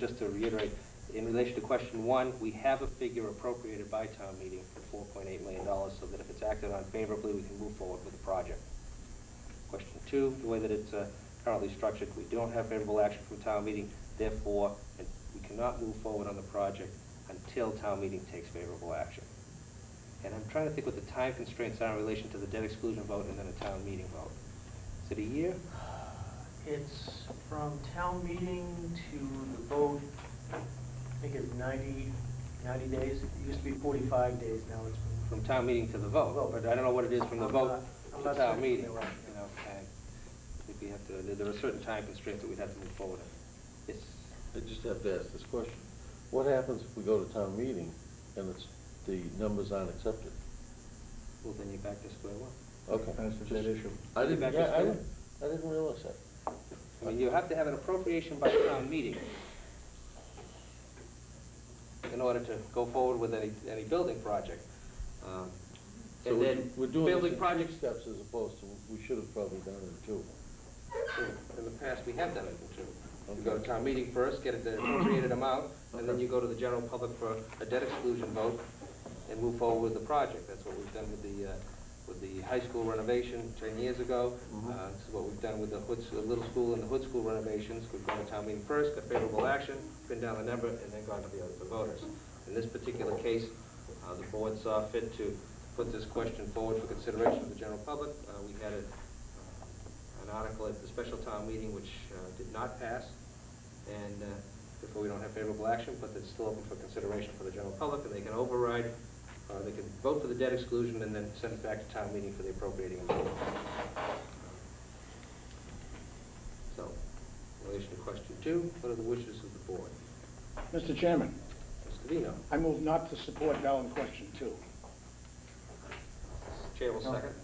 just to reiterate, in relation to question 1, we have a figure appropriated by town meeting for $4.8 million, so that if it's acted on favorably, we can move forward with the project. Question 2, the way that it's currently structured, we don't have favorable action from town meeting, therefore, we cannot move forward on the project until town meeting takes favorable action. And I'm trying to think what the time constraints are in relation to the debt exclusion vote and then a town meeting vote. Is it a year? It's from town meeting to the vote, I think it's 90 days. It used to be 45 days, now it's From town meeting to the vote, but I don't know what it is from the vote to town meeting. Right. You know, I think we have to, there are certain time constraints that we'd have to move forward on. Yes. I just have to ask this question. What happens if we go to town meeting and the numbers aren't accepted? Well, then you're back to square one. Okay. That's the dead issue. I didn't, Back to yeah, square. I didn't realize that. I mean, you have to have an appropriation by town meeting in order to go forward with any building project. So And then we're doing building this in projects, 2 steps as opposed to, we should have probably done it in 2. in the past, we have done it in 2. You Okay. go to town meeting first, get the appropriated amount, and then you go to the general public for a debt exclusion vote and move forward with the project. That's what we've done with the high school renovation 10 years ago. This is what we've done with the little school and the hood school renovations. We've gone to town meeting first, got favorable action, pinned down the number, and then gone to the other voters. In this particular case, the board saw fit to put this question forward for consideration of the general public. We had an article at the special town meeting which did not pass, and therefore we don't have favorable action, but it's still open for consideration for the general public, and they can override, they can vote for the debt exclusion and then send it back to town meeting for the appropriating amount. So, in relation to question 2, what are the wishes of the board? Mr. Chairman, Mr. Vino? I move not to support Dell in question 2. Chair will No. second.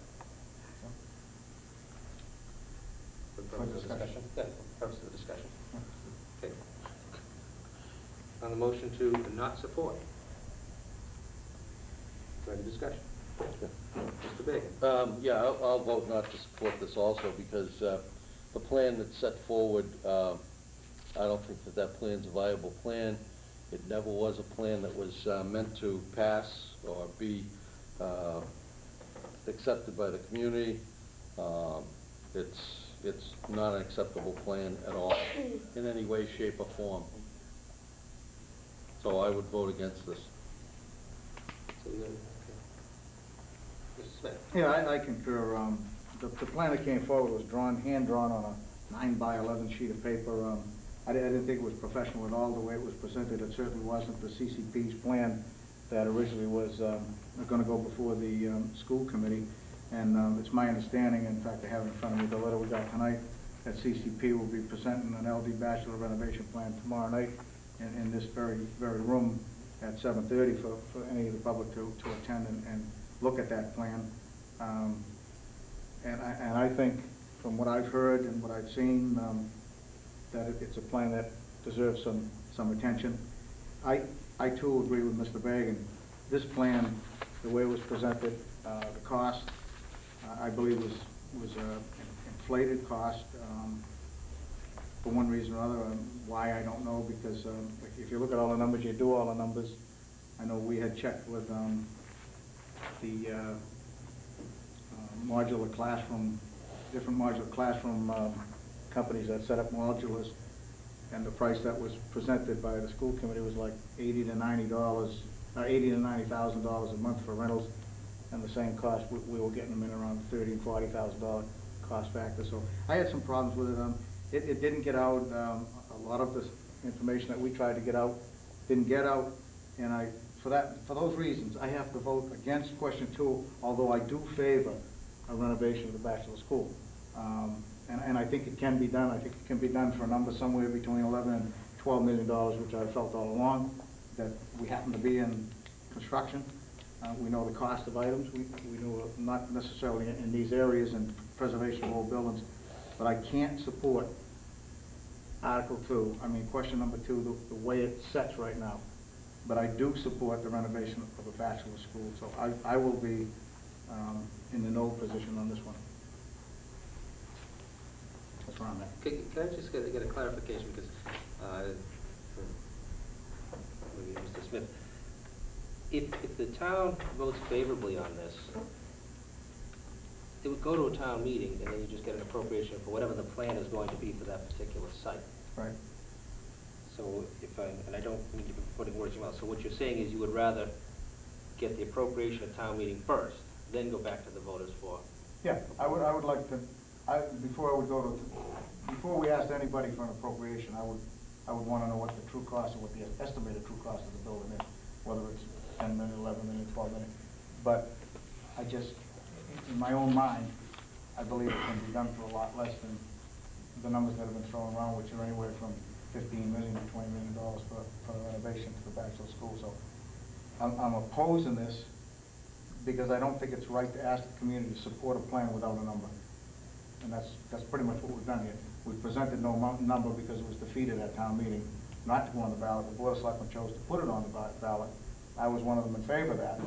For the purpose of discussion? Yeah, for the purpose of the discussion. Okay. On the motion to not support. Is there any discussion? Mr. Bacon? Yeah, I'll vote not to support this also because the plan that's set forward, I don't think that plan's a viable plan. It never was a plan that was meant to pass or be accepted by the community. It's not an acceptable plan at all, in any way, shape, or form. So I would vote against this. So you're, okay. Mr. Smith? Yeah, I concur. The plan that came forward was hand-drawn on a 9-by-11 sheet of paper. I didn't think it was professional at all, the way it was presented. It certainly wasn't the CCP's plan that originally was going to go before the school committee. And it's my understanding, in fact, I have in front of me the letter we got tonight, that CCP will be presenting an LD bachelor renovation plan tomorrow night in this very room at 7:30 for any of the public to attend and look at that plan. And I think, from what I've heard and what I've seen, that it's a plan that deserves some attention. I too agree with Mr. Bagan. This plan, the way it was presented, the cost, I believe was inflated cost for one reason or another. Why, I don't know, because if you look at all the numbers, you do all the numbers. I know we had checked with the modular classroom, different modular classroom companies that set up modulars, and the price that was presented by the school committee was like $80,000 to $90,000 a month for rentals, and the same cost we were getting them in around $30,000 and $40,000 cost factor. So I had some problems with it. It didn't get out. A lot of the information that we tried to get out didn't get out, and for those reasons, I have to vote against question 2, although I do favor a renovation of the bachelor school. And I think it can be done. I think it can be done for a number somewhere between $11 and $12 million, which I felt all along, that we happen to be in construction. We know the cost of items. We know not necessarily in these areas and preservation of old buildings, but I can't support Article 2, question number 2, the way it sets right now. But I do support the renovation of a bachelor school, so I will be in the no position on this one. That's where I'm at. Can I just get a clarification, because maybe Mr. Smith, if the town votes favorably on this, it would go to a town meeting, and then you just get an appropriation for whatever the plan is going to be for that particular site. Right. So and I don't mean to be putting words in your mouth, so what you're saying is you would rather get the appropriation at town meeting first, then go back to the voters for? Yeah, I would like to, before we asked anybody for an appropriation, I would want to know what the true cost, or what the estimated true cost of the building is, whether it's 10 million, 11 million, 12 million. But I just, in my own mind, I believe it can be done for a lot less than the numbers that have been thrown around, which are anywhere from $15 million to $20 million for the renovation to the bachelor school. So I'm opposing this because I don't think it's right to ask the community to support a plan without a number. And that's pretty much what we've done here. We presented no number because it was defeated at town meeting, not to go on the ballot. The Board of Selectmen chose to put it on the ballot. I was one of them in favor of that,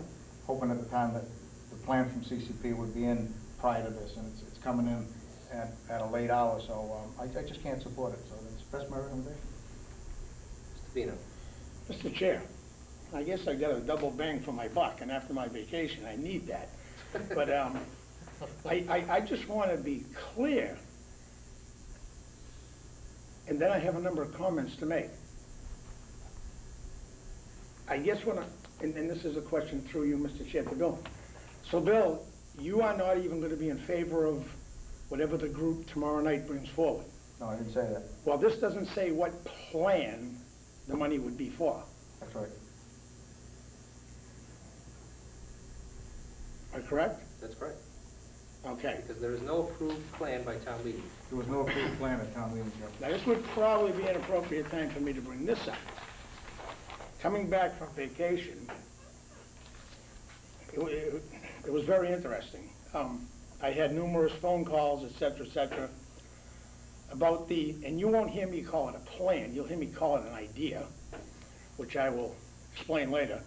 hoping at the time that the plan from CCP would be in prior to this, and it's coming in at a late hour, so I just can't support it, so that's my recommendation. Mr. Pino? Mr. Chair, I guess I got a double bang for my buck, and after my vacation, I need that. But I just want to be clear, and then I have a number of comments to make. I guess and this is a question through you, Mr. Chair, to Bill. So, Bill, you are not even going to be in favor of whatever the group tomorrow night brings forward? No, I didn't say that. Well, this doesn't say what plan the money would be for. That's right. Am I correct? That's correct. Okay. Because there is no approved plan by town meeting. There was no approved plan at town meeting, Joe. Now, this would probably be an appropriate time for me to bring this up. Coming back from vacation, it was very interesting. I had numerous phone calls, et cetera, about and you won't hear me call it a plan, you'll hear me call it an idea, which I will explain later,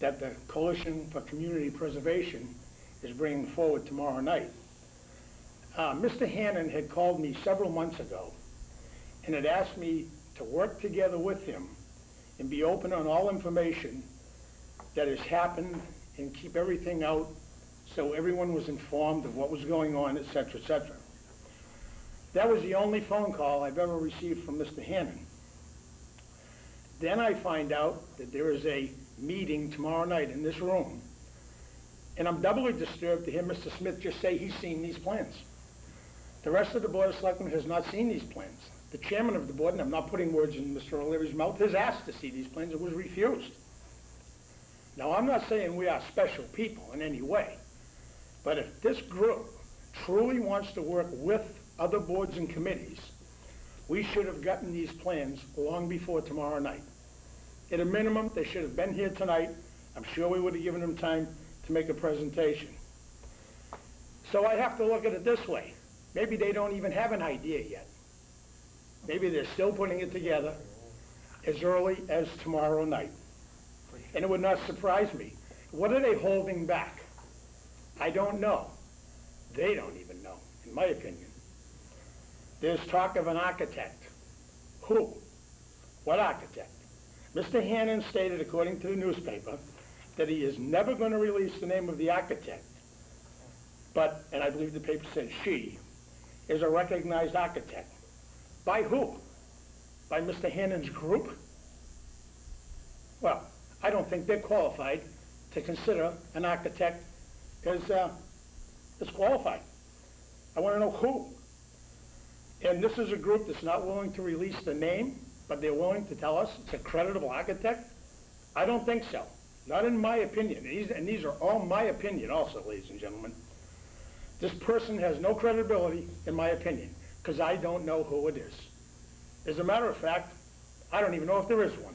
that the Coalition for Community Preservation is bringing forward tomorrow night. Mr. Hannon had called me several months ago and had asked me to work together with him and be open on all information that has happened and keep everything out so everyone was informed of what was going on, et cetera, et cetera. That was the only phone call I've ever received from Mr. Hannon. Then I find out that there is a meeting tomorrow night in this room, and I'm doubly disturbed to hear Mr. Smith just say he's seen these plans. The rest of the Board of Selectmen has not seen these plans. The chairman of the board, and I'm not putting words in Mr. O'Leary's mouth, has asked to see these plans. It was refused. Now, I'm not saying we are special people in any way, but if this group truly wants to work with other boards and committees, we should have gotten these plans long before tomorrow night. At a minimum, they should have been here tonight. I'm sure we would have given them time to make a presentation. So I have to look at it this way. Maybe they don't even have an idea yet. Maybe they're still putting it together as early as tomorrow night. And it would not surprise me. What are they holding back? I don't know. They don't even know, in my opinion. There's talk of an architect. Who? What architect? Mr. Hannon stated, according to the newspaper, that he is never going to release the name of the architect, but, and I believe the paper said she, is a recognized architect. By who? By Mr. Hannon's group? Well, I don't think they're qualified to consider an architect as qualified. I want to know who. And this is a group that's not willing to release the name, but they're willing to tell us it's a creditable architect? I don't think so. Not in my opinion. And these are all my opinion also, ladies and gentlemen. This person has no credibility, in my opinion, because I don't know who it is. As a matter of fact, I don't even know if there is one.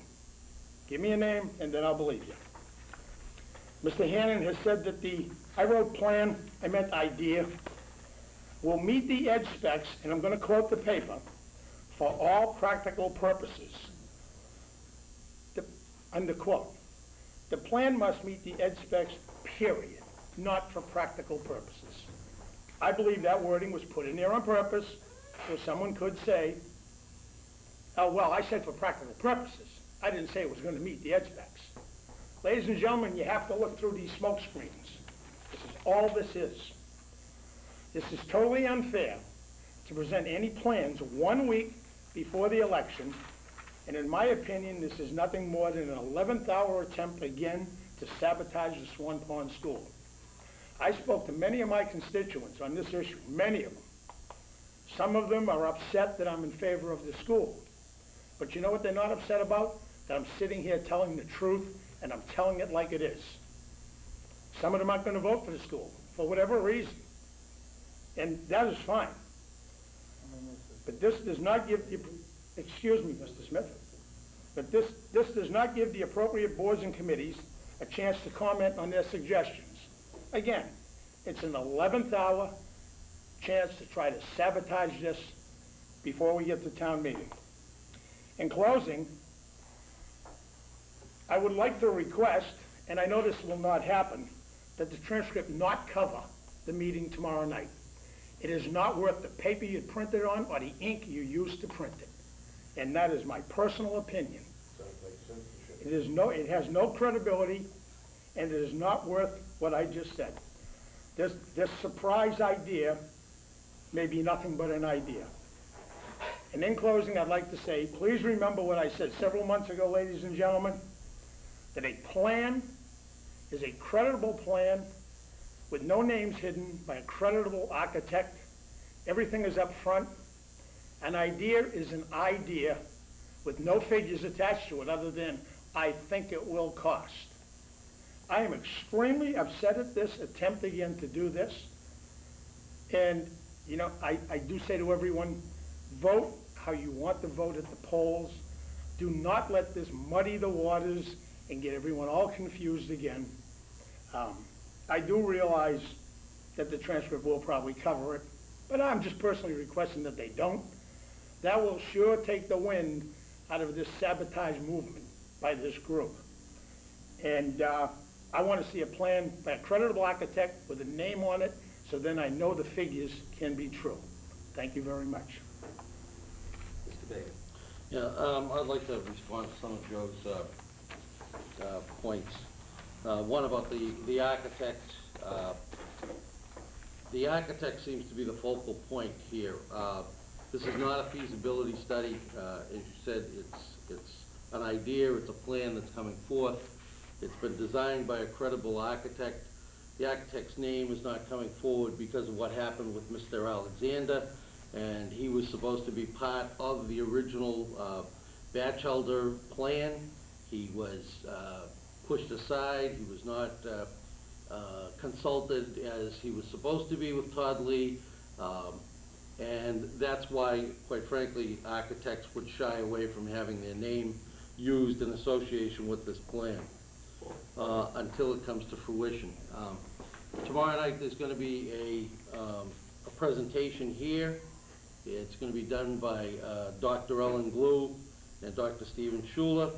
Give me a name, and then I'll believe you. Mr. Hannon has said that I wrote plan, I meant idea, will meet the edge specs, and I'm going to quote the paper, for all practical purposes. Under quote, the plan must meet the edge specs, period, not for practical purposes. I believe that wording was put in there on purpose so someone could say, Well, I said for practical purposes. I didn't say it was gonna meet the ed specs. Ladies and gentlemen, you have to look through these smoke screens. This is all this is. This is totally unfair to present any plans 1 week before the election, and in my opinion, this is nothing more than an 11th hour attempt again to sabotage the Swan Pond School. I spoke to many of my constituents on this issue, many of them. Some of them are upset that I'm in favor of the school. But you know what they're not upset about? That I'm sitting here telling the truth, and I'm telling it like it is. Some of them aren't gonna vote for the school, for whatever reason. And that is fine. But this does not give the, excuse me, Mr. Smith, but this does not give the appropriate boards and committees a chance to comment on their suggestions. Again, it's an 11th hour chance to try to sabotage this before we get to town meeting. In closing, I would like to request, and I know this will not happen, that the transcript not cover the meeting tomorrow night. It is not worth the paper you print it on or the ink you used to print it. And that is my personal opinion. It has no credibility, and it is not worth what I just said. This surprise idea may be nothing but an idea. And in closing, I'd like to say, please remember what I said several months ago, ladies and gentlemen, that a plan is a creditable plan with no names hidden by a creditable architect. Everything is up front. An idea is an idea with no figures attached to it other than, I think it will cost. I am extremely upset at this attempt again to do this. And, you know, I do say to everyone, vote how you want to vote at the polls. Do not let this muddy the waters and get everyone all confused again. I do realize that the transcript will probably cover it, but I'm just personally requesting that they don't. That will sure take the wind out of this sabotage movement by this group. And I want to see a plan by a creditable architect with a name on it, so then I know the figures can be true. Thank you very much. Mr. Baker. Yeah, I'd like to respond to some of Joe's points. One about the architect. The architect seems to be the focal point here. This is not a feasibility study. As you said, it's an idea, it's a plan that's coming forth. It's been designed by a credible architect. The architect's name is not coming forward because of what happened with Mr. Alexander, and he was supposed to be part of the original Batchelder plan. He was pushed aside. He was not consulted as he was supposed to be with Todd Lee, and that's why, quite frankly, architects would shy away from having their name used in association with this plan until it comes to fruition. Tomorrow night there's going to be a presentation here. It's going to be done by Dr. Ellen Glue and Dr. Stephen Schuler.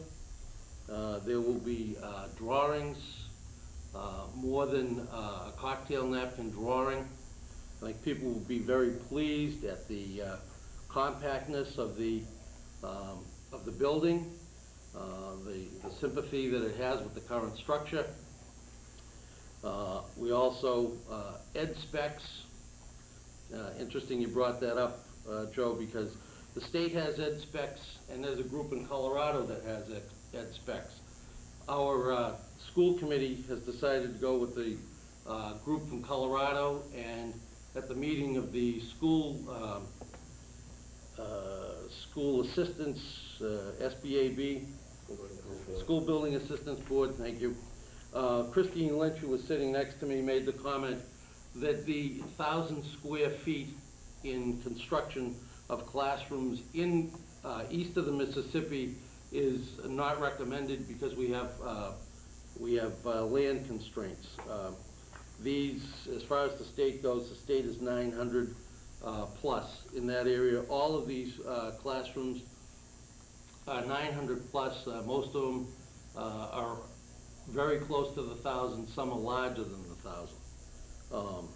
There will be drawings, more than a cocktail napkin drawing. I think people will be very pleased at the compactness of the building, the sympathy that it has with the current structure. We also, ed specs. Interesting you brought that up, Joe, because the state has ed specs, and there's a group in Colorado that has ed specs. Our school committee has decided to go with the group from Colorado, and at the meeting of the school assistants, SBAB, School Building Assistance Board, thank you. Christine Lynch, who was sitting next to me, made the comment that the 1,000 square feet in construction of classrooms in east of the Mississippi is not recommended because we have land constraints. These, as far as the state goes, the state is 900 plus in that area. All of these classrooms are 900 plus. Most of them are very close to the 1,000. Some are larger than the 1,000.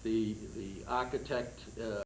The architect